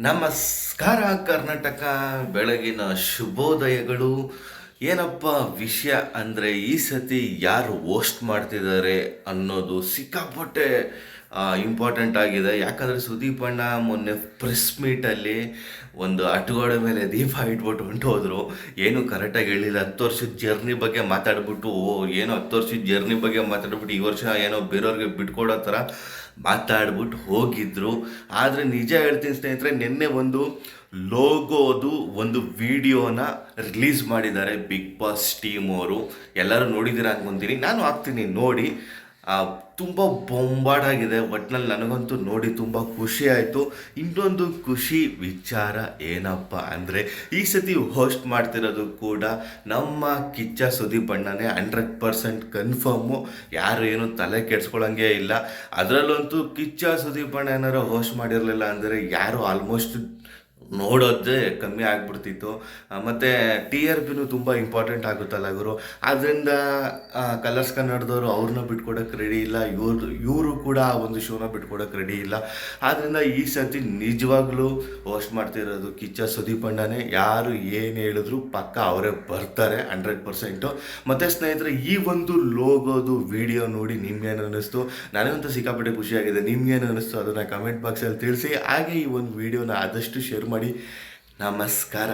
ನಮಸ್ಕಾರ ಕರ್ನಾಟಕ. ಬೆಳಗಿನ ಶುಭೋದಯಗಳು. ಏನಪ್ಪ ವಿಷಯ ಅಂದರೆ ಈ ಸತಿ ಯಾರು ಹೋಸ್ಟ್ ಮಾಡ್ತಿದ್ದಾರೆ ಅನ್ನೋದು ಸಿಕ್ಕಾಪಟ್ಟೆ ಇಂಪಾರ್ಟೆಂಟ್ ಆಗಿದೆ. ಯಾಕಂದರೆ ಸುದೀಪ್ ಅಣ್ಣ ಮೊನ್ನೆ ಪ್ರೆಸ್ ಮೀಟಲ್ಲಿ ಒಂದು ಅಟುಗೋಡೆ ಮೇಲೆ ದೀಪ ಇಟ್ಬಿಟ್ಟು ಹೊಂಟೋದ್ರು. ಏನು ಕರೆಕ್ಟಾಗಿ ಹೇಳಿಲ್ಲ. 10 ವರ್ಷದ ಜರ್ನಿ ಬಗ್ಗೆ ಮಾತಾಡ್ಬಿಟ್ಟು ಏನೋ 10 ವರ್ಷದ ಜರ್ನಿ ಬಗ್ಗೆ ಮಾತಾಡ್ಬಿಟ್ಟು ಈ ವರ್ಷ ಏನೋ ಬೇರೆಯವ್ರಿಗೆ ಬಿಟ್ಕೊಡೋ ಥರ ಮಾತಾಡ್ಬಿಟ್ಟು ಹೋಗಿದ್ರು. ಆದರೆ ನಿಜ ಹೇಳ್ತೀನಿ ಸ್ನೇಹಿತರೆ, ನಿನ್ನೆ ಒಂದು ಲೋಗೋದು ಒಂದು ವಿಡಿಯೋನ ರಿಲೀಸ್ ಮಾಡಿದ್ದಾರೆ ಬಿಗ್ ಬಾಸ್ ಟೀಮ್ ಅವರು. ಎಲ್ಲರೂ ನೋಡಿದ್ದೀರಾ ಅನ್ಕೊಂತೀನಿ, ನಾನು ಹಾಕ್ತೀನಿ ನೋಡಿ. ತುಂಬ ಬೊಂಬಾಡಾಗಿದೆ. ಒಟ್ಟಿನಲ್ಲಿ ನನಗಂತೂ ನೋಡಿ ತುಂಬ ಖುಷಿ ಆಯಿತು. ಇನ್ನೊಂದು ಖುಷಿ ವಿಚಾರ ಏನಪ್ಪ ಅಂದರೆ ಈ ಸತಿ ಹೋಸ್ಟ್ ಮಾಡ್ತಿರೋದು ಕೂಡ ನಮ್ಮ ಕಿಚ್ಚ ಸುದೀಪ್ ಅಣ್ಣನೇ. 100% ಕನ್ಫರ್ಮು. ಯಾರು ಏನು ತಲೆ ಕೆಡ್ಸ್ಕೊಳಂಗೆ ಇಲ್ಲ. ಅದರಲ್ಲಂತೂ ಕಿಚ್ಚ ಸುದೀಪ್ ಅಣ್ಣ ಏನಾರು ಹೋಸ್ಟ್ ಮಾಡಿರಲಿಲ್ಲ ಅಂದರೆ ಯಾರು ಆಲ್ಮೋಸ್ಟ್ ನೋಡೋದೇ ಕಮ್ಮಿ ಆಗಿಬಿಡ್ತಿತ್ತು. ಮತ್ತು TRPನೂ ತುಂಬ ಇಂಪಾರ್ಟೆಂಟ್ ಆಗುತ್ತಲ್ಲ ಗುರು. ಆದ್ದರಿಂದ ಕಲರ್ಸ್ ಕನ್ನಡದವರು ಅವ್ರನ್ನ ಬಿಟ್ಕೊಡೋಕ್ಕೆ ರೆಡಿ ಇಲ್ಲ, ಇವರು ಕೂಡ ಆ ಒಂದು ಶೋನ ಬಿಟ್ಕೊಡೋಕ್ಕೆ ರೆಡಿ ಇಲ್ಲ. ಆದ್ದರಿಂದ ಈ ಸತಿ ನಿಜವಾಗ್ಲೂ ಹೋಸ್ಟ್ ಮಾಡ್ತಿರೋದು ಕಿಚ್ಚ ಸುದೀಪ್ ಅಣ್ಣನೇ. ಯಾರು ಏನು ಹೇಳಿದ್ರು ಪಕ್ಕ ಅವರೇ ಬರ್ತಾರೆ 100%. ಮತ್ತು ಸ್ನೇಹಿತರೆ, ಈ ಒಂದು ಲೋಗೋದು ವಿಡಿಯೋ ನೋಡಿ ನಿಮ್ಗೇನು ಅನ್ನಿಸ್ತು? ನನಗಂತೂ ಸಿಕ್ಕಾಪಟ್ಟೆ ಖುಷಿಯಾಗಿದೆ. ನಿಮ್ಗೇನು ಅನ್ನಿಸ್ತು ಅದನ್ನು ಕಮೆಂಟ್ ಬಾಕ್ಸಲ್ಲಿ ತಿಳಿಸಿ. ಹಾಗೆ ಈ ಒಂದು ವಿಡಿಯೋನ ಆದಷ್ಟು ಶೇರ್ ಮಾಡಿ. ನಮಸ್ಕಾರ.